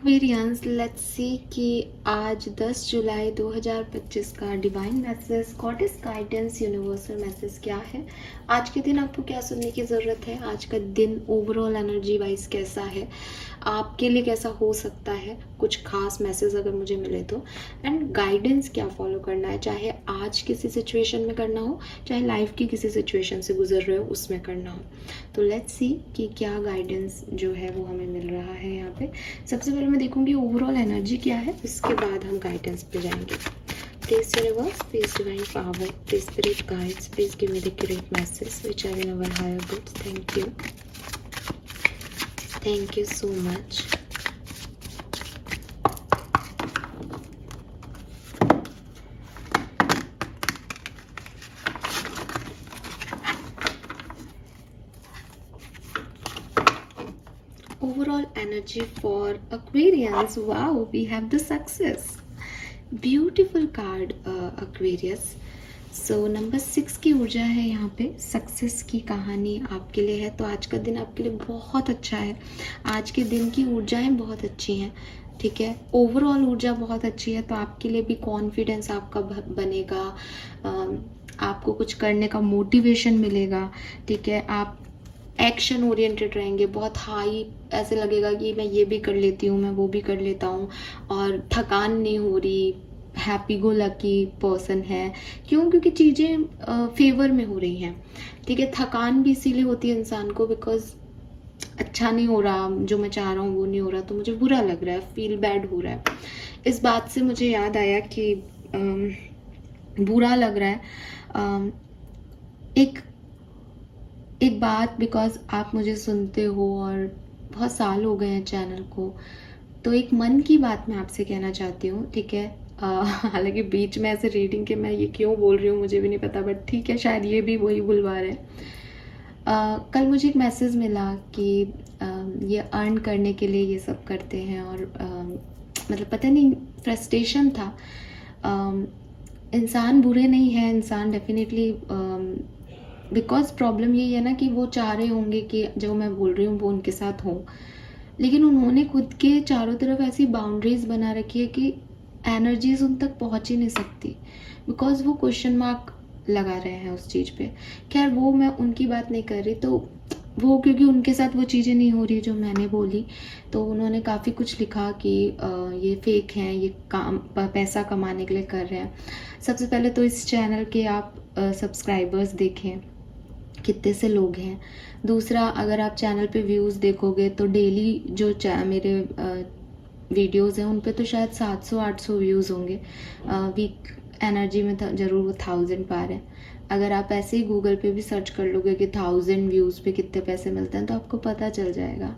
Aquarians let's see कि आज 10 जुलाई 2025 का divine message, goddess guidance, universal message क्या है। आज के दिन आपको क्या सुनने की ज़रूरत है। आज का दिन ओवरऑल एनर्जी वाइज कैसा है, आपके लिए कैसा हो सकता है। कुछ खास मैसेज अगर मुझे मिले तो, एंड गाइडेंस क्या फॉलो करना है, चाहे आज किसी सिचुएशन में करना हो, चाहे लाइफ की किसी सिचुएशन से गुजर रहे हो उसमें करना हो। तो लेट्स सी कि क्या गाइडेंस जो है वो हमें मिल रहा है यहाँ पे। सबसे पहले मैं देखूंगी ओवरऑल एनर्जी क्या है, उसके बाद हम गाइडेंस पे जाएंगे। Please universe, please divine power, please spirit guides, please give me the correct message which I will never hire goods. Thank you so much. Overall energy for Aquarians. Wow, we have the success. Beautiful card, Aquarius. So number 6 की ऊर्जा है यहाँ पे। Success की कहानी आपके लिए है, तो आज का दिन आपके लिए बहुत अच्छा है। आज के दिन की ऊर्जाएं बहुत अच्छी हैं, ठीक है। ओवरऑल ऊर्जा बहुत अच्छी है, तो आपके लिए भी कॉन्फिडेंस आपका बनेगा, आपको कुछ करने का मोटिवेशन मिलेगा, ठीक है। आप एक्शन ओरिएंटेड रहेंगे, बहुत हाई, ऐसे लगेगा कि मैं ये भी कर लेती हूँ, मैं वो भी कर लेता हूँ, और थकान नहीं हो रही। हैप्पी गो लकी पर्सन है। क्यों? क्योंकि चीज़ें फेवर में हो रही हैं, ठीक है। थकान भी इसीलिए होती है इंसान को, बिकॉज अच्छा नहीं हो रहा, जो मैं चाह रहा हूँ वो नहीं हो रहा, तो मुझे बुरा लग रहा है, फील बैड हो रहा है। इस बात से मुझे याद आया कि बुरा लग रहा है। एक बात, बिकॉज आप मुझे सुनते हो और बहुत साल हो गए हैं चैनल को, तो एक मन की बात मैं आपसे कहना चाहती हूँ, ठीक है। हालांकि बीच में ऐसे रीडिंग के मैं ये क्यों बोल रही हूँ मुझे भी नहीं पता, बट ठीक है, शायद ये भी वही बुलवा रहे हैं। कल मुझे एक मैसेज मिला कि ये अर्न करने के लिए ये सब करते हैं, और मतलब पता नहीं, फ्रस्ट्रेशन था। इंसान बुरे नहीं है, इंसान डेफिनेटली, बिकॉज प्रॉब्लम यही है ना कि वो चाह रहे होंगे कि जो मैं बोल रही हूँ वो उनके साथ हो, लेकिन उन्होंने खुद के चारों तरफ ऐसी बाउंड्रीज बना रखी है कि एनर्जीज उन तक पहुँच ही नहीं सकती, बिकॉज वो क्वेश्चन मार्क लगा रहे हैं उस चीज़ पे। खैर, वो मैं उनकी बात नहीं कर रही, तो वो क्योंकि उनके साथ वो चीज़ें नहीं हो रही जो मैंने बोली, तो उन्होंने काफ़ी कुछ लिखा कि ये फेक हैं, ये काम पैसा कमाने के लिए कर रहे हैं। सबसे पहले तो इस चैनल के आप सब्सक्राइबर्स देखें कितने से लोग हैं। दूसरा, अगर आप चैनल पे व्यूज़ देखोगे तो डेली जो मेरे वीडियोज़ हैं उन पे तो शायद 700-800 व्यूज़ होंगे। वीक एनर्जी में ज़रूर वो 1000 पार है। अगर आप ऐसे ही गूगल पे भी सर्च कर लोगे कि 1000 व्यूज़ पे कितने पैसे मिलते हैं, तो आपको पता चल जाएगा,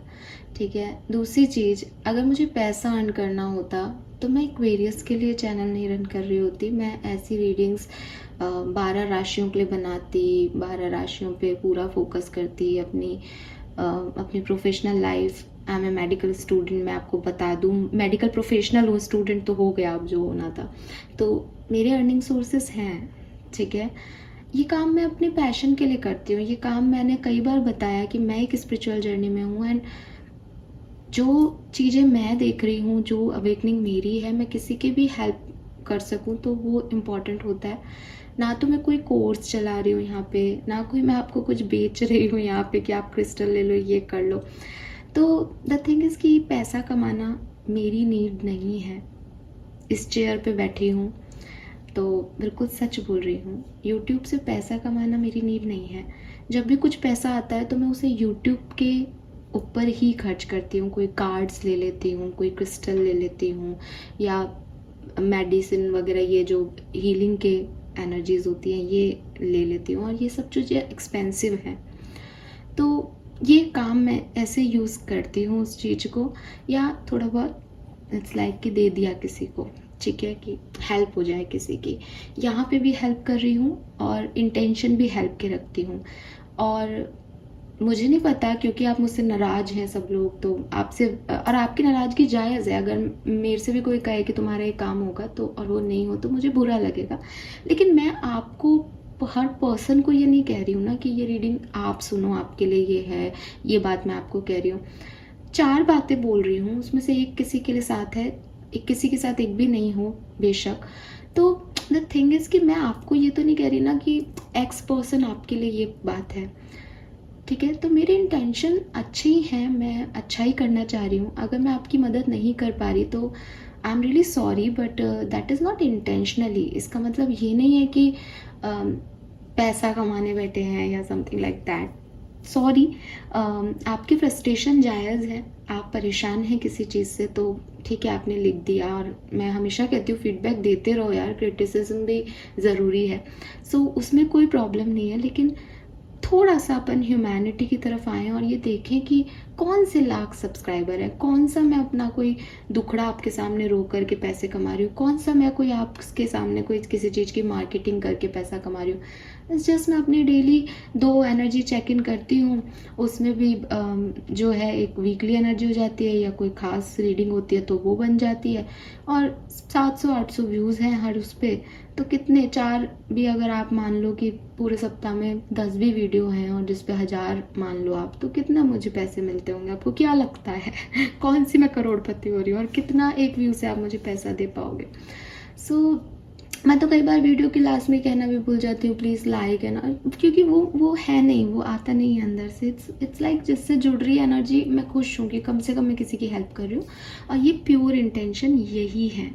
ठीक है। दूसरी चीज़, अगर मुझे पैसा अर्न करना होता तो मैं एक्वेरियस के लिए चैनल नहीं रन कर रही होती। मैं ऐसी रीडिंग्स 12 राशियों के लिए बनाती, 12 राशियों पे पूरा फोकस करती, अपनी professional life. I am a medical student, मैं आपको बता दूँ, मेडिकल प्रोफेशनल हूँ, स्टूडेंट तो हो गया अब जो होना था। तो मेरे अर्निंग सोर्सेस हैं, ठीक है। ये काम मैं अपने पैशन के लिए करती हूँ। ये काम मैंने कई बार बताया कि मैं एक स्पिरिचुअल जर्नी में हूँ, एंड जो चीज़ें मैं देख रही हूँ, जो अवेकनिंग मेरी है, मैं किसी की भी हेल्प कर सकूँ तो वो इम्पॉर्टेंट होता है। ना तो मैं कोई कोर्स चला रही हूँ यहाँ पे, ना कोई मैं आपको कुछ बेच रही हूँ यहाँ पे कि आप क्रिस्टल ले लो, ये कर लो। तो द थिंग इज़ कि पैसा कमाना मेरी नीड नहीं है। इस चेयर पे बैठी हूँ तो बिल्कुल सच बोल रही हूँ, यूट्यूब से पैसा कमाना मेरी नीड नहीं है। जब भी कुछ पैसा आता है तो मैं उसे यूट्यूब के ऊपर ही खर्च करती हूँ। कोई कार्ड्स ले लेती हूँ, कोई क्रिस्टल ले लेती हूँ, या मेडिसिन वगैरह, ये जो हीलिंग के एनर्जीज होती हैं ये ले लेती हूँ, और ये सब चीज़ें एक्सपेंसिव हैं। तो ये काम मैं ऐसे यूज़ करती हूँ उस चीज़ को, या थोड़ा बहुत इट्स लाइक कि दे दिया किसी को, ठीक है, कि हेल्प हो जाए किसी की। यहाँ पे भी हेल्प कर रही हूँ और इंटेंशन भी हेल्प के रखती हूँ। और मुझे नहीं पता, क्योंकि आप मुझसे नाराज़ हैं सब लोग, तो आपसे, और आपकी नाराज़गी जायज़ है। अगर मेरे से भी कोई कहे कि तुम्हारा ये काम होगा तो, और वो नहीं हो, तो मुझे बुरा लगेगा। लेकिन मैं आपको, हर पर्सन को ये नहीं कह रही हूँ ना कि ये रीडिंग आप सुनो, आपके लिए ये है, ये बात मैं आपको कह रही हूँ। 4 बातें बोल रही हूँ, उसमें से एक किसी के लिए साथ है, एक किसी के साथ एक भी नहीं हो बेशक। तो द थिंग इज़ कि मैं आपको ये तो नहीं कह रही ना कि एक्स पर्सन आपके लिए ये बात है, ठीक है? तो मेरे इंटेंशन अच्छे ही हैं, मैं अच्छा ही करना चाह रही हूँ। अगर मैं आपकी मदद नहीं कर पा रही तो I am really sorry, but that is not intentionally. इसका मतलब ये नहीं है कि पैसा कमाने बैठे हैं या समथिंग लाइक दैट। सॉरी, आपकी फ्रस्ट्रेशन जायज़ है, आप परेशान हैं किसी चीज़ से, तो ठीक है, आपने लिख दिया। और मैं हमेशा कहती हूँ फीडबैक देते रहो यार, क्रिटिसिज्म भी ज़रूरी है। सो उसमें कोई प्रॉब्लम नहीं है, लेकिन थोड़ा सा अपन ह्यूमैनिटी की तरफ आएँ और ये देखें कि कौन से लाख सब्सक्राइबर हैं, कौन सा मैं अपना कोई दुखड़ा आपके सामने रो करके पैसे कमा रही हूँ, कौन सा मैं कोई आपके सामने कोई किसी चीज़ की मार्केटिंग करके पैसा कमा रही हूँ। इट्स जस्ट मैं अपनी डेली 2 एनर्जी चेक इन करती हूँ, उसमें भी जो है एक वीकली एनर्जी हो जाती है या कोई ख़ास रीडिंग होती है तो वो बन जाती है। और 700-800 व्यूज़ हैं हर उस पे, तो कितने 4 भी अगर आप मान लो कि पूरे सप्ताह में 10 भी वीडियो हैं और जिस पे 1000 मान लो आप, तो कितना मुझे पैसे मिलते होंगे? आपको क्या लगता है? कौन सी मैं करोड़पति हो रही हूँ और कितना एक व्यू से आप मुझे पैसा दे पाओगे? सो मैं तो कई बार वीडियो के लास्ट में कहना भी भूल जाती हूँ प्लीज़ लाइक है ना, क्योंकि वो है नहीं, वो आता नहीं है अंदर से। इट्स लाइक जिससे जुड़ रही एनर्जी, मैं खुश हूँ कि कम से कम मैं किसी की हेल्प कर रही हूँ, और ये प्योर इंटेंशन यही है,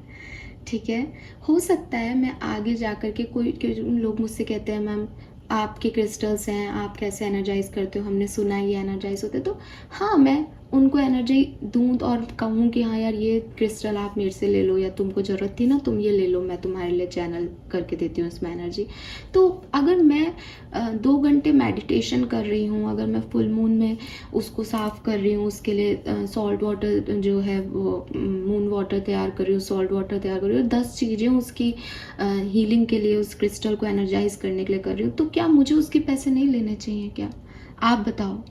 ठीक है? हो सकता है मैं आगे जा कर के कोई लोग मुझसे कहते हैं मैम आपके क्रिस्टल्स हैं, आप कैसे एनर्जाइज करते हो, हमने सुना है ये एनर्जाइज होते, तो हाँ, मैं उनको एनर्जी दूँ और कहूँ कि हाँ यार ये क्रिस्टल आप मेरे से ले लो, या तुमको ज़रूरत थी ना तुम ये ले लो, मैं तुम्हारे लिए चैनल करके देती हूँ इसमें एनर्जी। तो अगर मैं 2 घंटे मेडिटेशन कर रही हूँ, अगर मैं फुल मून में उसको साफ़ कर रही हूँ, उसके लिए सॉल्ट वाटर जो है वो मून वाटर तैयार कर रही हूँ, सॉल्ट वाटर तैयार कर रही हूँ, 10 चीज़ें उसकी हीलिंग के लिए, उस क्रिस्टल को एनर्जाइज करने के लिए कर रही हूँ, तो क्या मुझे उसके पैसे नहीं लेने चाहिए क्या? आप बताओ।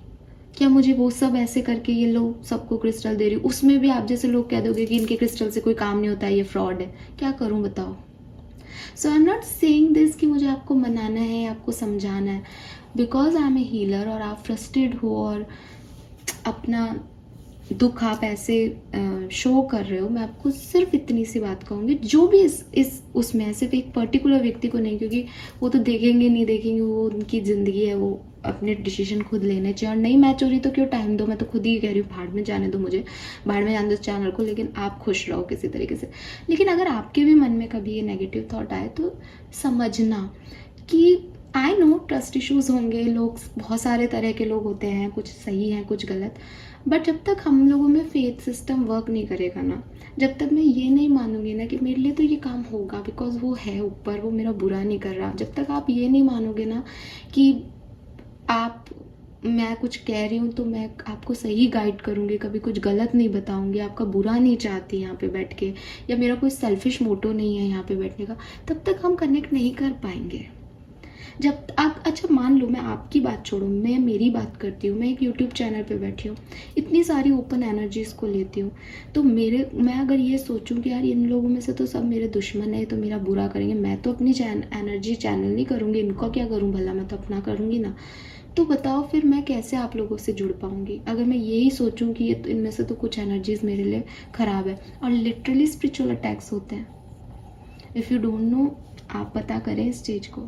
क्या मुझे वो सब ऐसे करके ये लो सबको क्रिस्टल दे रही हूँ, उसमें भी आप जैसे लोग कह दोगे कि इनके क्रिस्टल से कोई काम नहीं होता है, ये फ्रॉड है, क्या करूँ बताओ? So I am not saying this कि मुझे आपको मनाना है, आपको समझाना है, because I am a healer और आप फ्रस्ट्रेटेड हो और अपना दुख आप ऐसे शो कर रहे हो। मैं आपको सिर्फ इतनी सी बात कहूँगी, जो भी इस उसमें है, सिर्फ एक पर्टिकुलर व्यक्ति को नहीं, क्योंकि वो तो देखेंगे नहीं देखेंगे, वो उनकी ज़िंदगी है, वो अपने डिसीजन खुद लेने चाहिए। और नहीं मैच हो रही तो क्यों टाइम दो, मैं तो खुद ही कह रही हूँ भाड़ में जाने दो, मुझे भाड़ में जाने दो चैनल को, लेकिन आप खुश रहो किसी तरीके से। लेकिन अगर आपके भी मन में कभी ये नेगेटिव थॉट आए तो समझना कि आई नो ट्रस्ट इश्यूज़ होंगे, लोग बहुत सारे तरह के लोग होते हैं, कुछ सही हैं कुछ गलत, बट जब तक हम लोगों में फेथ सिस्टम वर्क नहीं करेगा ना, जब तक मैं ये नहीं मानूंगी ना कि मेरे लिए तो ये काम होगा बिकॉज वो है ऊपर, वो मेरा बुरा नहीं कर रहा, जब तक आप ये नहीं मानोगे ना कि आप मैं कुछ कह रही हूँ तो मैं आपको सही गाइड करूँगी, कभी कुछ गलत नहीं बताऊँगी, आपका बुरा नहीं चाहती यहाँ पे बैठ के, या मेरा कोई सेल्फिश मोटो नहीं है यहाँ पे बैठने का, तब तक हम कनेक्ट नहीं कर पाएंगे। जब आप अच्छा मान लो, मैं आपकी बात छोड़ो, मैं मेरी बात करती हूँ, मैं एक यूट्यूब चैनल पे बैठी हूँ, इतनी सारी ओपन एनर्जीज़ को लेती हूँ, तो मैं अगर ये सोचूं कि यार इन लोगों में से तो सब मेरे दुश्मन है, तो मेरा बुरा करेंगे, मैं तो अपनी एनर्जी चैनल नहीं करूँगी, इनका क्या करूँ भला, मैं तो अपना करूँगी ना। तो बताओ फिर मैं कैसे आप लोगों से जुड़ पाऊँगी, अगर मैं यही सोचूं कि ये तो इनमें से तो कुछ एनर्जीज़ मेरे लिए ख़राब है। और लिटरली स्पिरिचुअल अटैक्स होते हैं, इफ़ यू डोंट नो, आप पता करें इस चीज़ को।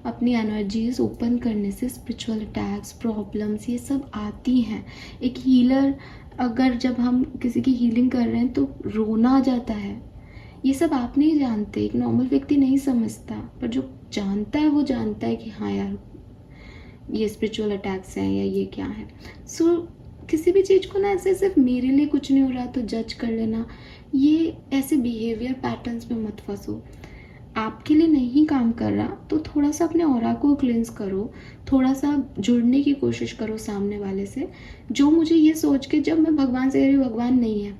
अपनी एनर्जीज ओपन करने से स्पिरिचुअल अटैक्स, प्रॉब्लम्स, ये सब आती हैं। एक हीलर अगर जब हम किसी की हीलिंग कर रहे हैं तो रोना आ जाता है, ये सब आप नहीं जानते, एक नॉर्मल व्यक्ति नहीं समझता, पर जो जानता है वो जानता है कि हाँ यार ये स्पिरिचुअल अटैक्स हैं या ये क्या है। सो किसी भी चीज़ को ना ऐसे सिर्फ मेरे लिए कुछ नहीं हो रहा तो जज कर लेना, ये ऐसे बिहेवियर पैटर्न्स में मत फंसो। आपके लिए नहीं काम कर रहा तो थोड़ा सा अपने ऑरा को क्लेंस करो, थोड़ा सा जुड़ने की कोशिश करो सामने वाले से। जो मुझे ये सोच के, जब मैं भगवान से कह रही हूँ भगवान नहीं है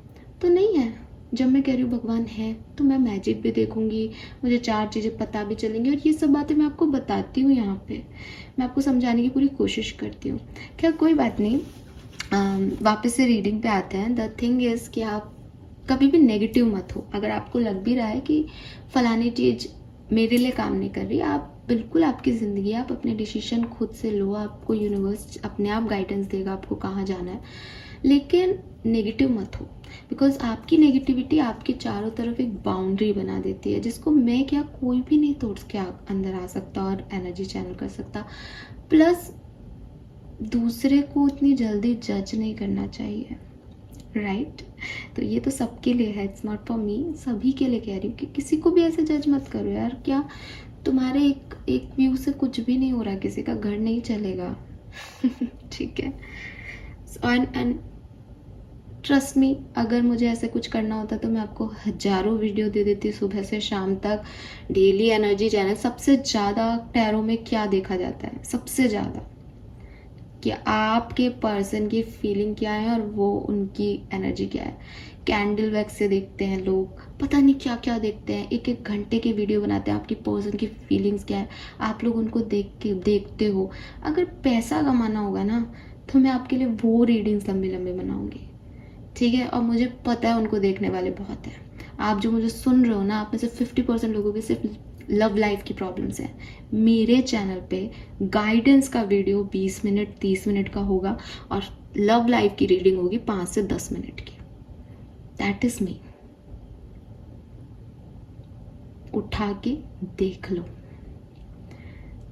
तो नहीं है, जब मैं कह रही हूँ भगवान है तो मैं मैजिक भी देखूंगी, मुझे 4 चीज़ें पता भी चलेंगी, और ये सब बातें मैं आपको बताती हूँ यहाँ पे, मैं आपको समझाने की पूरी कोशिश करती हूँ। खैर कोई बात नहीं, वापस से रीडिंग पे आते हैं। द थिंग इज़ कि आप कभी भी नेगेटिव मत हो। अगर आपको लग भी रहा है कि फलानी चीज़ मेरे लिए काम नहीं कर रही, आप बिल्कुल, आपकी ज़िंदगी, आप अपने डिसीजन खुद से लो, आपको यूनिवर्स अपने आप गाइडेंस देगा आपको कहाँ जाना है। लेकिन नेगेटिव मत हो, बिकॉज आपकी नेगेटिविटी आपके चारों तरफ एक बाउंड्री बना देती है, जिसको मैं क्या कोई भी नहीं तोड़ के अंदर आ सकता और एनर्जी चैनल कर सकता। प्लस दूसरे को उतनी जल्दी जज नहीं करना चाहिए, राइट? तो ये तो सबके लिए है, इट्स नॉट फॉर मी, सभी के लिए कह रही हूँ कि किसी को भी ऐसे जज मत करो यार। क्या तुम्हारे एक व्यू से कुछ भी नहीं हो रहा, किसी का घर नहीं चलेगा। ठीक है। एंड ट्रस्ट मी, अगर मुझे ऐसे कुछ करना होता तो मैं आपको हजारों वीडियो दे देती सुबह से शाम तक, डेली एनर्जी चैनल। सबसे ज़्यादा टैरो में क्या देखा जाता है? सबसे ज़्यादा कि आपके पर्सन की फीलिंग क्या है और वो उनकी एनर्जी क्या है। कैंडल वैक्स से देखते हैं लोग, पता नहीं क्या क्या देखते हैं, एक एक घंटे के वीडियो बनाते हैं आपकी पर्सन की फीलिंग्स क्या है, आप लोग उनको देखते हो। अगर पैसा कमाना होगा ना तो मैं आपके लिए वो रीडिंग्स लंबी लंबी बनाऊंगी, ठीक है? और मुझे पता है उनको देखने वाले बहुत हैं। आप जो मुझे सुन रहे हो ना, आप में से 50% लोगों की सिर्फ लव लाइफ की प्रॉब्लम्स हैं। मेरे चैनल पे गाइडेंस का वीडियो 20 मिनट 30 मिनट का होगा और लव लाइफ की रीडिंग होगी 5 से 10 मिनट की। That is me. उठा के देख लो,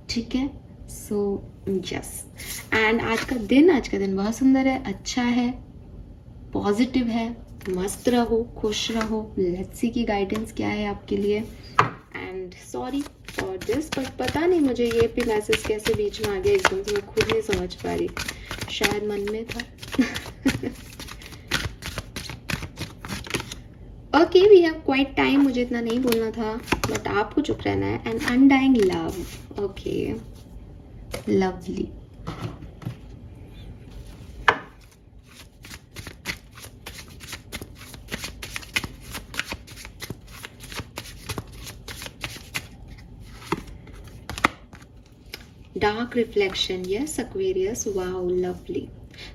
ठीक है? सो यस, एंड आज का दिन बहुत सुंदर है, अच्छा है, पॉजिटिव है। मस्त रहो, खुश रहो। लेट्स सी की गाइडेंस क्या है आपके लिए। And sorry for this, but पता नहीं मुझे ये भी मैसेज कैसे बीच में आ गया एकदम से, मैं खुद नहीं समझ पा रही, शायद मन में था। Okay, we have quite time, मुझे इतना नहीं बोलना था, बट आपको चुप रहना है। And undying love, okay, lovely. Dark reflection, yes Aquarius, wow lovely.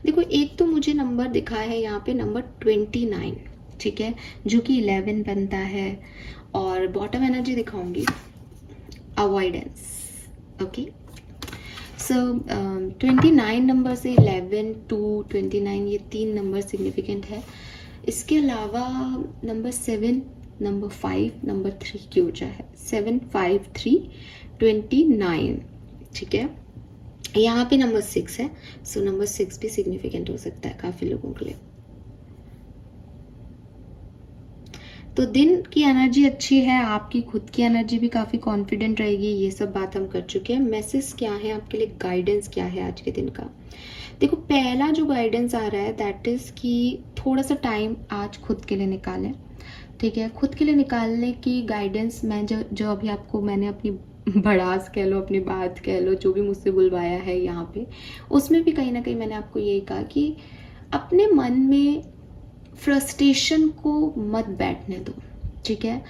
देखो, एक तो मुझे नंबर दिखा है यहाँ पे, नंबर 29, ठीक है, जो कि 11 बनता है। और बॉटम एनर्जी दिखाऊंगी, अवॉइडेंस, ओके। सो 29 नंबर से 11 to 29, ये 3 नंबर सिग्निफिकेंट है। इसके अलावा नंबर 7, नंबर 5, नंबर 3 की ऊर्जा है। 7, 5, 3, 29, ठीक है। यहाँ पे नंबर 6 है, सो नंबर 6 भी सिग्निफिकेंट हो सकता है काफी लोगों के लिए। तो दिन की एनर्जी अच्छी है, आपकी खुद की एनर्जी भी काफी कॉन्फिडेंट रहेगी। ये सब बात हम कर चुके हैं। मैसेज क्या है आपके लिए, गाइडेंस क्या है आज के दिन का? देखो, पहला जो गाइडेंस आ रहा है दैट इज कि थोड़ा सा टाइम आज खुद के लिए निकालें, ठीक है? खुद के लिए निकालने की गाइडेंस मैं जो अभी आपको मैंने अपनी भड़ास कह लो, अपनी बात कह लो, जो भी मुझसे बुलवाया है यहाँ पे, उसमें भी कहीं ना कहीं मैंने आपको यही कहा कि अपने मन में फ्रस्ट्रेशन को मत बैठने दो, ठीक है?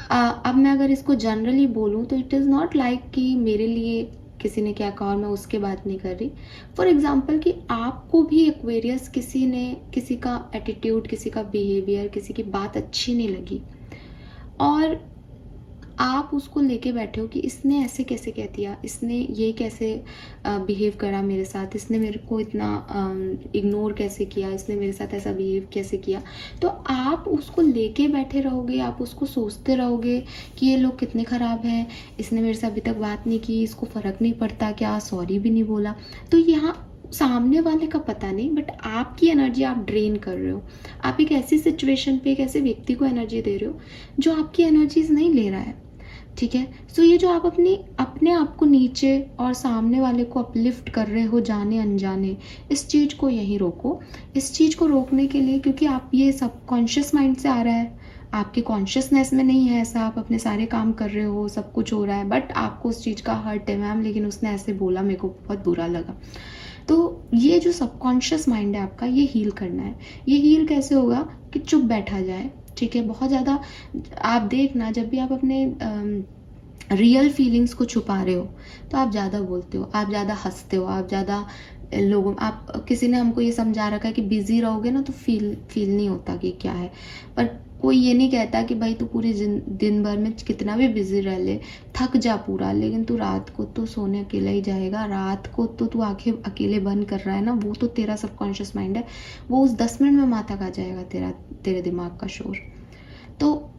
अब मैं अगर इसको जनरली बोलूँ तो इट इज़ नॉट लाइक कि मेरे लिए किसी ने क्या कहा और मैं उसके बात नहीं कर रही। फॉर एग्जाम्पल कि आपको भी एक्वेरियस किसी का एटीट्यूड, किसी का बिहेवियर, किसी की बात अच्छी नहीं लगी और आप उसको लेके बैठे हो कि इसने ऐसे कैसे कह दिया, इसने ये कैसे बिहेव करा मेरे साथ, इसने मेरे को इतना इग्नोर कैसे किया, इसने मेरे साथ ऐसा बिहेव कैसे किया। तो आप उसको लेके बैठे रहोगे, आप उसको सोचते रहोगे कि ये लोग कितने ख़राब हैं, इसने मेरे से अभी तक बात नहीं की, इसको फ़र्क नहीं पड़ता क्या, सॉरी भी नहीं बोला। तो यहाँ सामने वाले का पता नहीं, बट आपकी एनर्जी आप ड्रेन कर रहे हो। आप एक ऐसी सिचुएशन पे एक ऐसे व्यक्ति को एनर्जी दे रहे हो जो आपकी एनर्जीज नहीं ले रहा है, ठीक है? सो ये जो आप अपने आप को नीचे और सामने वाले को अपलिफ्ट कर रहे हो जाने अनजाने, इस चीज़ को यहीं रोको। इस चीज़ को रोकने के लिए, क्योंकि आप ये सब कॉन्शियस माइंड से आ रहा है, आपके कॉन्शियसनेस में नहीं है ऐसा, आप अपने सारे काम कर रहे हो, सब कुछ हो रहा है, बट आपको उस चीज़ का हर्ट है, मैम लेकिन उसने ऐसे बोला, मेरे को बहुत बुरा लगा। तो ये जो सबकॉन्शियस माइंड है आपका, ये हील करना है। ये हील कैसे होगा कि चुप बैठा जाए, ठीक है? बहुत ज़्यादा आप देखना, जब भी आप अपने रियल फीलिंग्स को छुपा रहे हो तो आप ज़्यादा बोलते हो, आप ज़्यादा हंसते हो, आप ज़्यादा लोगों, आप किसी ने हमको ये समझा रखा है कि बिजी रहोगे ना तो फील नहीं होता कि क्या है, पर कोई ये नहीं कहता कि भाई तू पूरे दिन भर में कितना भी बिजी रह ले, थक जा पूरा, लेकिन तू रात को तो सोने अकेला ही जाएगा। रात को तो तू आंखें अकेले बंद कर रहा है ना, वो तो तेरा सबकॉन्शियस माइंड है, वो उस 10 मिनट में माथा खा जाएगा तेरे दिमाग का शोर। तो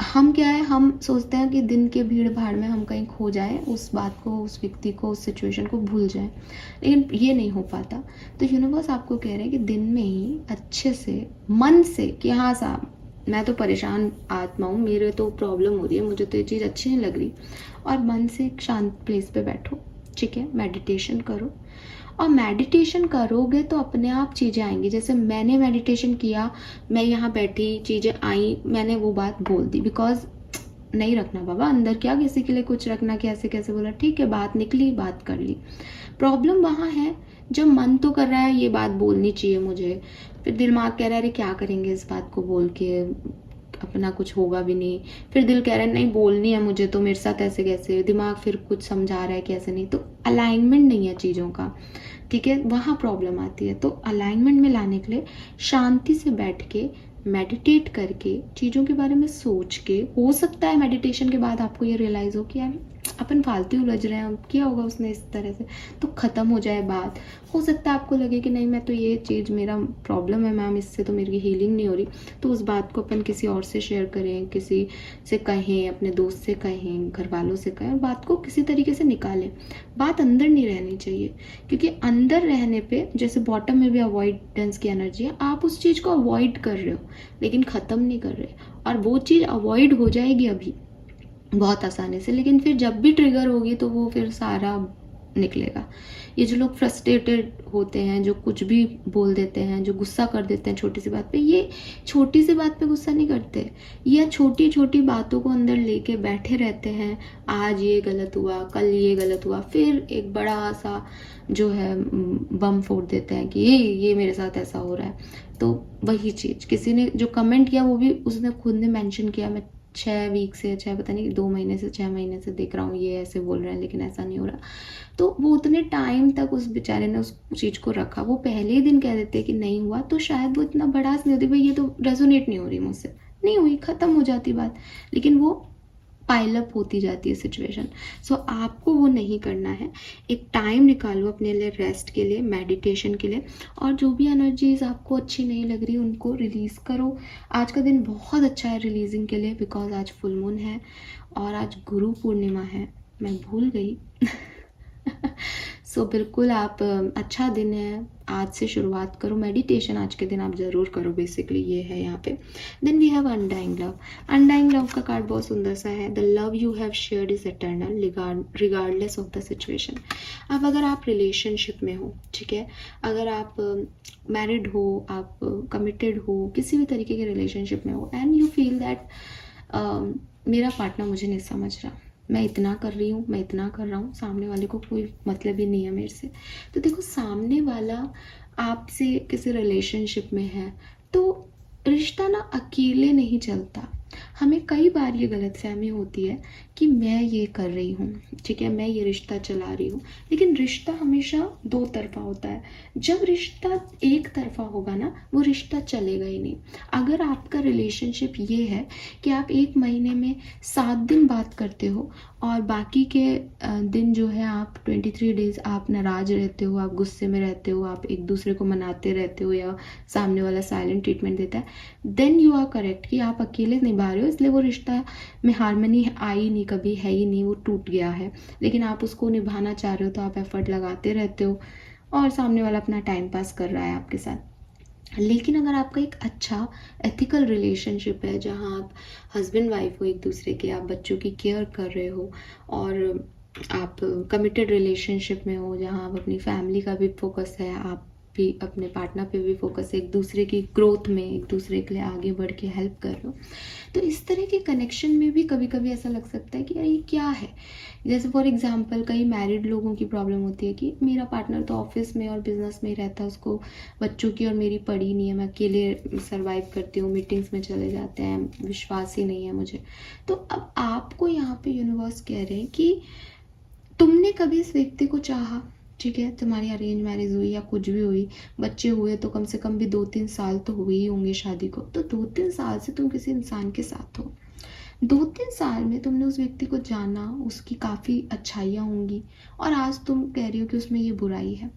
हम क्या है, हम सोचते हैं कि दिन के भीड़ भाड़ में हम कहीं खो जाएं, उस बात को, उस व्यक्ति को, उस सिचुएशन को भूल जाएं, लेकिन ये नहीं हो पाता। तो यूनिवर्स आपको कह रहे हैं कि दिन में ही अच्छे से मन से कि हाँ साहब मैं तो परेशान आत्मा हूँ, मेरे तो प्रॉब्लम हो रही है, मुझे तो ये चीज़ अच्छी नहीं लग रही, और मन से एक शांत प्लेस पे बैठो, ठीक है, मेडिटेशन करो। और मेडिटेशन करोगे तो अपने आप चीज़ें आएंगी। जैसे मैंने मेडिटेशन किया, मैं यहाँ बैठी, चीज़ें आई, मैंने वो बात बोल दी, बिकॉज नहीं रखना बाबा अंदर, क्या किसी के लिए कुछ रखना, कैसे कैसे बोला, ठीक है, बात निकली, बात कर ली। प्रॉब्लम वहाँ है जब मन तो कर रहा है ये बात बोलनी चाहिए मुझे, फिर दिमाग कह रहा है अरे क्या करेंगे इस बात को बोल के, अपना कुछ होगा भी नहीं, फिर दिल कह रहा है नहीं बोलनी है मुझे तो, मेरे साथ ऐसे कैसे, दिमाग फिर कुछ समझा रहा है कि ऐसे नहीं, तो अलाइनमेंट नहीं है चीज़ों का, ठीक है, वहाँ प्रॉब्लम आती है। तो अलाइनमेंट में लाने के लिए शांति से बैठ के मेडिटेट करके चीज़ों के बारे में सोच के, हो सकता है मेडिटेशन के बाद आपको ये रियलाइज़ हो कि यार अपन फालतू उलझ रहे हैं, किया होगा उसने इस तरह से, तो ख़त्म हो जाए बात। हो सकता है आपको लगे कि नहीं मैं तो ये चीज़ मेरा प्रॉब्लम है मैम, इससे तो मेरी हीलिंग नहीं हो रही, तो उस बात को अपन किसी और से शेयर करें, किसी से कहें, अपने दोस्त से कहें, घर वालों से कहें, और बात को किसी तरीके से निकालें। बात अंदर नहीं रहनी चाहिए, क्योंकि अंदर रहने पे जैसे बॉटम में भी अवॉइडेंस की एनर्जी है, आप उस चीज़ को अवॉइड कर रहे हो लेकिन ख़त्म नहीं कर रहे, और वो चीज़ अवॉइड हो जाएगी अभी बहुत आसानी से, लेकिन फिर जब भी ट्रिगर होगी तो वो फिर सारा निकलेगा। ये जो लोग फ्रस्ट्रेटेड होते हैं, जो कुछ भी बोल देते हैं, जो गुस्सा कर देते हैं छोटी सी बात पे, ये छोटी सी बात पे गुस्सा नहीं करते, ये छोटी छोटी बातों को अंदर लेके बैठे रहते हैं। आज ये गलत हुआ, कल ये गलत हुआ, फिर एक बड़ा सा जो है बम फोड़ देते हैं कि ये मेरे साथ ऐसा हो रहा है। तो वही चीज़ किसी ने जो कमेंट किया वो भी उसने खुद ने मेंशन किया, मैं 6 वीक से, 6 पता नहीं 2 महीने से, 6 महीने से देख रहा हूँ ये ऐसे बोल रहे हैं लेकिन ऐसा नहीं हो रहा। तो वो उतने टाइम तक उस बेचारे ने उस चीज़ को रखा, वो पहले ही दिन कह देते कि नहीं हुआ तो शायद वो इतना भड़ास नहीं होती, भाई ये तो रेजोनेट नहीं हो रही मुझसे, नहीं हुई, ख़त्म हो जाती बात, लेकिन वो पाइलअप होती जाती है सिचुएशन। सो आपको वो नहीं करना है। एक टाइम निकालो अपने लिए, रेस्ट के लिए, मेडिटेशन के लिए, और जो भी एनर्जीज आपको अच्छी नहीं लग रही उनको रिलीज़ करो। आज का दिन बहुत अच्छा है रिलीजिंग के लिए, बिकॉज आज फुल मून है और आज गुरु पूर्णिमा है, मैं भूल गई सो बिल्कुल आप अच्छा दिन है, आज से शुरुआत करो मेडिटेशन, आज के दिन आप ज़रूर करो, बेसिकली ये है यहाँ पे। Then we have undying love. Undying love का कार्ड बहुत सुंदर सा है। The love you have shared is eternal regardless of the situation. अब अगर आप रिलेशनशिप में हो, ठीक है, अगर आप मैरिड हो, आप कमिटेड हो, किसी भी तरीके के रिलेशनशिप में हो, एंड यू फील दैट मेरा पार्टनर मुझे नहीं समझ रहा, मैं इतना कर रही हूँ, मैं इतना कर रहा हूँ, सामने वाले को कोई मतलब ही नहीं है मेरे से, तो देखो सामने वाला आपसे किसी रिलेशनशिप में है तो रिश्ता ना अकेले नहीं चलता। हमें कई बार ये गलतफहमी होती है कि मैं ये कर रही हूँ, ठीक है, मैं ये रिश्ता चला रही हूँ, लेकिन रिश्ता हमेशा दो तरफा होता है। जब रिश्ता एक तरफा होगा ना, वो रिश्ता चलेगा ही नहीं। अगर आपका रिलेशनशिप ये है कि आप 1 महीने में 7 दिन बात करते हो और बाकी के दिन जो है आप 23 डेज आप नाराज रहते हो, आप गुस्से में रहते हो, आप एक दूसरे को मनाते रहते हो, या सामने वाला साइलेंट ट्रीटमेंट देता है, देन यू आर करेक्ट कि आप अकेले निभा रहे हो, इसलिए वो रिश्ता में हारमोनी आई नहीं, कभी है ही नहीं, वो टूट गया है। लेकिन आप उसको निभाना चाह रहे हो तो आप एफर्ट लगाते रहते हो और सामने वाला अपना टाइम पास कर रहा है आपके साथ। लेकिन अगर आपका एक अच्छा एथिकल रिलेशनशिप है जहाँ आप हस्बैंड वाइफ हो एक दूसरे के, आप बच्चों की केयर कर रहे हो, और आप कमिटेड रिलेशनशिप में हो जहाँ आप अपनी फैमिली का भी फोकस है, आप भी अपने पार्टनर पे भी फोकस है, एक दूसरे की ग्रोथ में, एक दूसरे के लिए आगे बढ़ के हेल्प कर रहे हो, तो इस तरह के कनेक्शन में भी कभी कभी ऐसा लग सकता है कि यार ये क्या है। जैसे फॉर एग्जांपल कई मैरिड लोगों की प्रॉब्लम होती है कि मेरा पार्टनर तो ऑफिस में और बिजनेस में ही रहता है, उसको बच्चों की और मेरी पड़ी नहीं है, मैं अकेले सर्वाइव करती हूँ, मीटिंग्स में चले जाते हैं, विश्वास ही नहीं है मुझे। तो अब आपको यहाँ पे यूनिवर्स कह रहे हैं कि तुमने कभी इस व्यक्ति को चाहा, ठीक है, तुम्हारी अरेंज मैरिज हुई या कुछ भी हुई, बच्चे हुए तो कम से कम भी 2-3 साल तो हुए ही होंगे शादी को। तो 2-3 साल से तुम किसी इंसान के साथ हो, 2-3 साल में तुमने उस व्यक्ति को जाना, उसकी काफ़ी अच्छाइयाँ होंगी, और आज तुम कह रही हो कि उसमें ये बुराई है।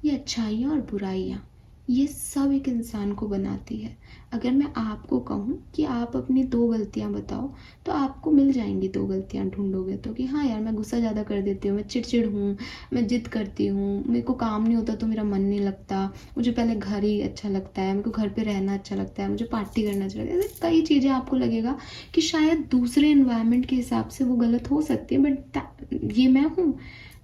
ये अच्छाइयाँ और बुराइयाँ, ये सब एक इंसान को बनाती है। अगर मैं आपको कहूँ कि आप अपनी 2 गलतियाँ बताओ, तो आपको मिल जाएंगी 2 गलतियाँ ढूंढोगे तो, कि हाँ यार मैं गुस्सा ज़्यादा कर देती हूँ, मैं चिड़चिड़ हूँ, मैं जिद करती हूँ, मेरे को काम नहीं होता तो मेरा मन नहीं लगता, मुझे पहले घर ही अच्छा लगता है, मेरे को घर पे रहना अच्छा लगता है, मुझे पार्टी करना अच्छा लगता है। ऐसे कई चीज़ें आपको लगेगा कि शायद दूसरे इन्वायरमेंट के हिसाब से वो गलत हो सकती है, बट ये मैं हूँ,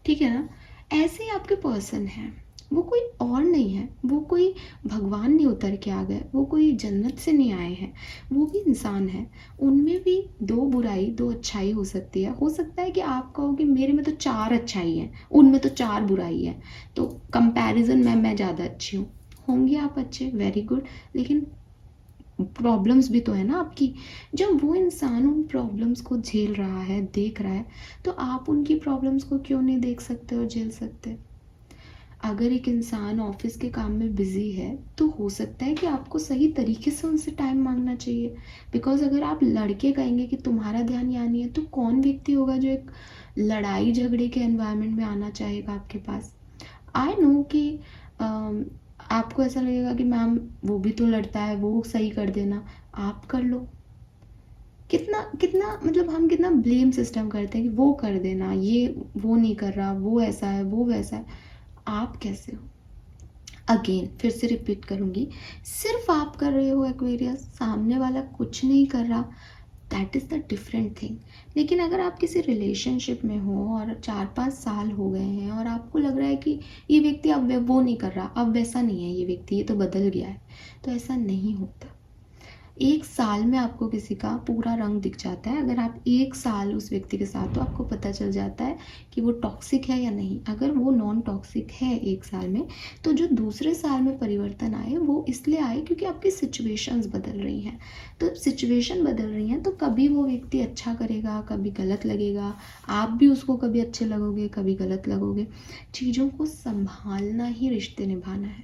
ठीक है ना। ऐसे ही आपके पर्सन हैं, वो कोई और नहीं है, वो कोई भगवान नहीं उतर के आ गए, वो कोई जन्नत से नहीं आए हैं, वो भी इंसान है। उनमें भी 2 बुराई 2 अच्छाई हो सकती है। हो सकता है कि आप कहो कि मेरे में तो 4 अच्छाई है, उनमें तो 4 बुराई है, तो कंपैरिजन में मैं ज़्यादा अच्छी हूँ। होंगे आप अच्छे, वेरी गुड, लेकिन प्रॉब्लम्स भी तो है ना आपकी। जब वो इंसान उन प्रॉब्लम्स को झेल रहा है, देख रहा है, तो आप उनकी प्रॉब्लम्स को क्यों नहीं देख सकते और झेल सकते। अगर एक इंसान ऑफिस के काम में बिजी है, तो हो सकता है कि आपको सही तरीके से उनसे टाइम मांगना चाहिए। बिकॉज अगर आप लड़के कहेंगे कि तुम्हारा ध्यान यहाँ नहीं है, तो कौन व्यक्ति होगा जो एक लड़ाई झगड़े के एनवायरनमेंट में आना चाहेगा आपके पास। आई नो कि आपको ऐसा लगेगा कि मैम वो भी तो लड़ता है, वो सही कर देना, आप कर लो। कितना कितना मतलब हम कितना ब्लेम सिस्टम करते हैं कि वो कर देना, ये वो नहीं कर रहा, वो ऐसा है, वो वैसा है। आप कैसे हो? अगेन फिर से रिपीट करूंगी, सिर्फ आप कर रहे हो एक्वेरियस, सामने वाला कुछ नहीं कर रहा, that is the different thing. लेकिन अगर आप किसी रिलेशनशिप में हो और 4-5 साल हो गए हैं और आपको लग रहा है कि ये व्यक्ति अब वो नहीं कर रहा, अब वैसा नहीं है ये व्यक्ति, ये तो बदल गया है, तो ऐसा नहीं होता। 1 साल में आपको किसी का पूरा रंग दिख जाता है। अगर आप 1 साल उस व्यक्ति के साथ, तो आपको पता चल जाता है कि वो टॉक्सिक है या नहीं। अगर वो नॉन टॉक्सिक है 1 साल में, तो जो दूसरे साल में परिवर्तन आए वो इसलिए आए क्योंकि आपकी सिचुएशंस बदल रही हैं। तो सिचुएशन बदल रही हैं, तो कभी वो व्यक्ति अच्छा करेगा, कभी गलत लगेगा, आप भी उसको कभी अच्छे लगोगे, कभी गलत लगोगे। चीज़ों को संभालना ही रिश्ते निभाना है,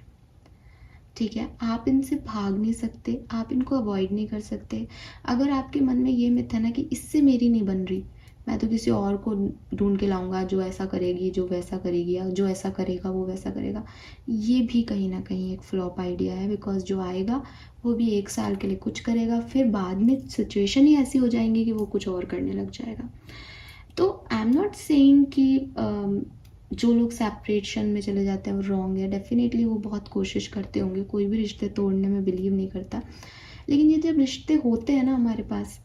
ठीक है। आप इनसे भाग नहीं सकते, आप इनको अवॉइड नहीं कर सकते। अगर आपके मन में ये मिथ है ना कि इससे मेरी नहीं बन रही, मैं तो किसी और को ढूंढ के लाऊंगा जो ऐसा करेगी, जो वैसा करेगी, या जो ऐसा करेगा वो वैसा करेगा, ये भी कहीं ना कहीं एक फ्लॉप आइडिया है। बिकॉज जो आएगा वो भी 1 साल के लिए कुछ करेगा, फिर बाद में सिचुएशन ही ऐसी हो जाएंगी कि वो कुछ और करने लग जाएगा। तो आई एम नॉट सेइंग कि जो लोग सेपरेशन में चले जाते हैं वो रॉन्ग है। डेफिनेटली वो बहुत कोशिश करते होंगे, कोई भी रिश्ते तोड़ने में बिलीव नहीं करता। लेकिन ये जब रिश्ते होते हैं ना हमारे पास,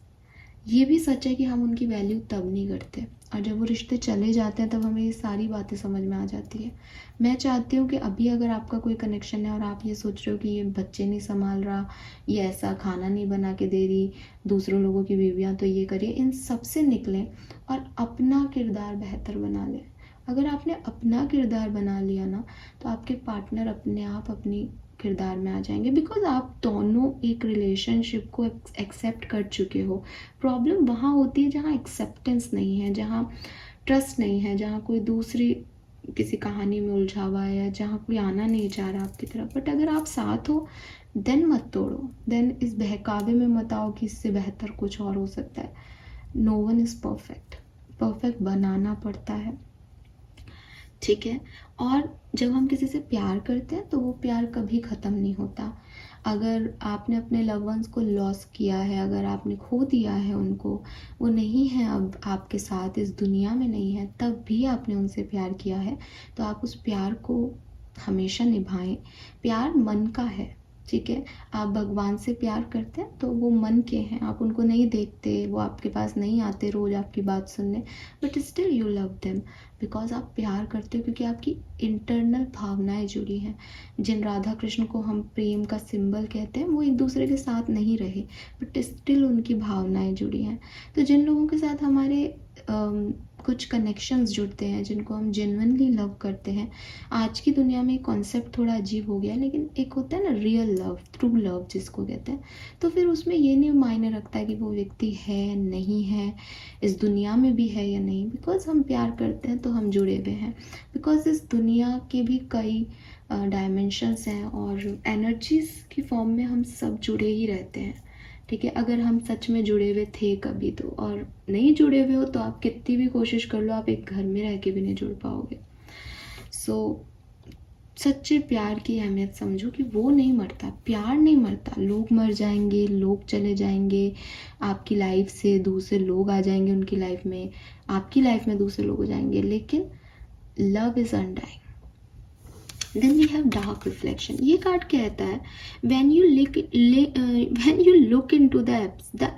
ये भी सच है कि हम उनकी वैल्यू तब नहीं करते, और जब वो रिश्ते चले जाते हैं तब हमें ये सारी बातें समझ में आ जाती है। मैं चाहती हूँ कि अभी अगर आपका कोई कनेक्शन है और आप ये सोच रहे हो कि ये बच्चे नहीं संभाल रहा, ये ऐसा खाना नहीं बना के दे रही, दूसरों लोगों की बीवियाँ तो ये करिए, इन सब से निकलें और अपना किरदार बेहतर बना लें। अगर आपने अपना किरदार बना लिया ना, तो आपके पार्टनर अपने आप अपनी किरदार में आ जाएंगे। बिकॉज आप दोनों एक रिलेशनशिप को एक्सेप्ट कर चुके हो। प्रॉब्लम वहाँ होती है जहाँ एक्सेप्टेंस नहीं है, जहाँ ट्रस्ट नहीं है, जहाँ कोई दूसरी किसी कहानी में उलझा हुआ है, या जहाँ कोई आना नहीं चाह रहा आपकी तरफ। बट अगर आप साथ हो, देन मत तोड़ो, देन इस बहकावे में मत आओ कि इससे बेहतर कुछ और हो सकता है। No one is perfect, perfect बनाना पड़ता है, ठीक है। और जब हम किसी से प्यार करते हैं तो वो प्यार कभी ख़त्म नहीं होता। अगर आपने अपने लव वंस को लॉस किया है, अगर आपने खो दिया है उनको, वो नहीं है अब आपके साथ, इस दुनिया में नहीं है, तब भी आपने उनसे प्यार किया है, तो आप उस प्यार को हमेशा निभाएं। प्यार मन का है, ठीक है। आप भगवान से प्यार करते हैं तो वो मन के हैं, आप उनको नहीं देखते, वो आपके पास नहीं आते रोज़ आपकी बात सुनने, but still you love them, because आप प्यार करते हो क्योंकि आपकी इंटरनल भावनाएं जुड़ी हैं। जिन राधा कृष्ण को हम प्रेम का सिंबल कहते हैं, वो एक दूसरे के साथ नहीं रहे, बट स्टिल उनकी भावनाएं जुड़ी हैं। तो जिन लोगों के साथ हमारे कुछ कनेक्शंस जुड़ते हैं जिनको हम जेन्युइनली लव करते हैं। आज की दुनिया में कॉन्सेप्ट थोड़ा अजीब हो गया है, लेकिन एक होता है ना रियल लव, ट्रू लव जिसको कहते हैं। तो फिर उसमें ये नहीं मायने रखता है कि वो व्यक्ति है नहीं है, इस दुनिया में भी है या नहीं। बिकॉज हम प्यार करते हैं तो हम जुड़े हुए हैं। बिकॉज इस दुनिया के भी कई डायमेंशंस हैं और एनर्जीज की फॉर्म में हम सब जुड़े ही रहते हैं। ठीक है, अगर हम सच में जुड़े हुए थे कभी तो, और नहीं जुड़े हुए हो तो आप कितनी भी कोशिश कर लो, आप एक घर में रह के भी नहीं जुड़ पाओगे। सो सच्चे प्यार की अहमियत समझो कि वो नहीं मरता, प्यार नहीं मरता। लोग मर जाएंगे, लोग चले जाएंगे, आपकी लाइफ से दूसरे लोग आ जाएंगे उनकी लाइफ में, आपकी लाइफ में दूसरे लोग हो जाएंगे, लेकिन love is undying. Then we have dark reflection. ये कार्ड कहता है when you look into the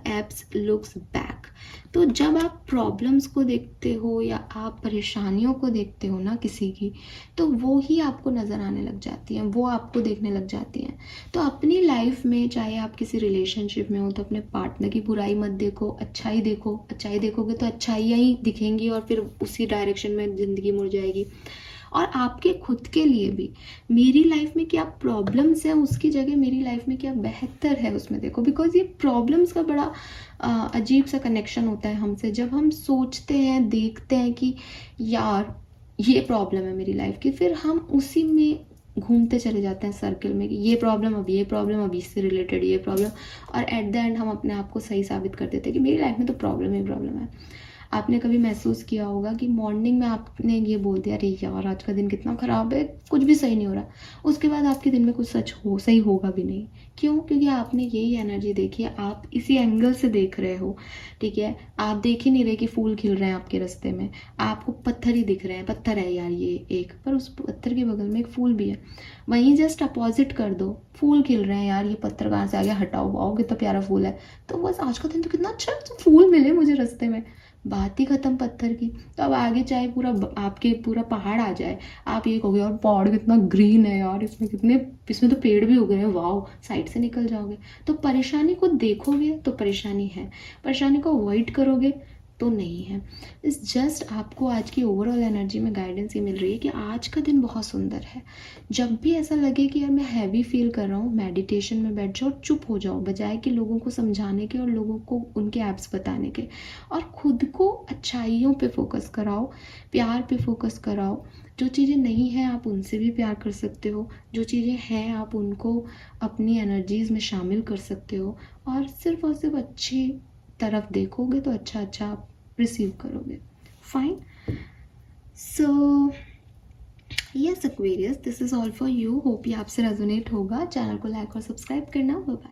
abyss looks back. तो जब आप प्रॉब्लम्स को देखते हो या आप परेशानियों को देखते हो ना किसी की, तो वो ही आपको नज़र आने लग जाती हैं, वो आपको देखने लग जाती हैं। तो अपनी लाइफ में चाहे आप किसी रिलेशनशिप में हो तो अपने पार्टनर की बुराई मत देखो, अच्छाई देखो। अच्छाई देखोगे तो अच्छाइयाँ ही दिखेंगी और फिर उसी डायरेक्शन में ज़िंदगी मुड़ जाएगी। और आपके खुद के लिए भी, मेरी लाइफ में क्या प्रॉब्लम्स है उसकी जगह मेरी लाइफ में क्या बेहतर है उसमें देखो। बिकॉज ये प्रॉब्लम्स का बड़ा अजीब सा कनेक्शन होता है हमसे। जब हम सोचते हैं, देखते हैं कि यार ये प्रॉब्लम है मेरी लाइफ की, फिर हम उसी में घूमते चले जाते हैं सर्कल में कि ये प्रॉब्लम, अब ये प्रॉब्लम, अब इससे रिलेटेड ये प्रॉब्लम। और एट द एंड हम अपने आप को सही साबित कर देते हैं कि मेरी लाइफ में तो प्रॉब्लम ही प्रॉब्लम है। आपने कभी महसूस किया होगा कि मॉर्निंग में आपने ये बोल दिया, अरे यार आज का दिन कितना ख़राब है, कुछ भी सही नहीं हो रहा। उसके बाद आपके दिन में कुछ सही होगा भी नहीं। क्यों? क्योंकि आपने यही एनर्जी देखी है, आप इसी एंगल से देख रहे हो। ठीक है, आप देख ही नहीं रहे कि फूल खिल रहे हैं आपके रास्ते में, आपको पत्थर ही दिख रहे हैं। पत्थर है यार ये एक, पर उस पत्थर के बगल में एक फूल भी है। वहीं जस्ट अपोजिट कर दो, फूल खिल रहे हैं यार, ये पत्थर कहाँ से आ गया, हटाओ, आओ कितना प्यारा फूल है। तो बस आज का दिन तो कितना अच्छा, तो फूल मिले मुझे रास्ते में, बात ही खत्म पत्थर की। तो अब आगे चाहे आपके पूरा पहाड़ आ जाए, आप ये कहोगे यार पहाड़ कितना ग्रीन है यार, इसमें तो पेड़ भी उग रहे हैं, वाओ, साइड से निकल जाओगे। तो परेशानी को देखोगे तो परेशानी है, परेशानी को अवॉइड करोगे तो नहीं है। इस जस्ट आपको आज की ओवरऑल एनर्जी में गाइडेंस ये मिल रही है कि आज का दिन बहुत सुंदर है। जब भी ऐसा लगे कि यार मैं हैवी फील कर रहा हूँ, मेडिटेशन में बैठ जाओ, चुप हो जाओ, बजाय कि लोगों को समझाने के और लोगों को उनके ऐप्स बताने के। और खुद को अच्छाइयों पे फोकस कराओ, प्यार पे फोकस कराओ। जो चीज़ें नहीं हैं आप उनसे भी प्यार कर सकते हो, जो चीज़ें हैं आप उनको अपनी एनर्जीज़ में शामिल कर सकते हो। और सिर्फ अच्छी तरफ देखोगे तो अच्छा अच्छा आप रिसीव करोगे। Fine. So yes Aquarius, this is all for you. Hope ये आपसे रेजोनेट होगा। चैनल को लाइक और सब्सक्राइब करना। Bye bye.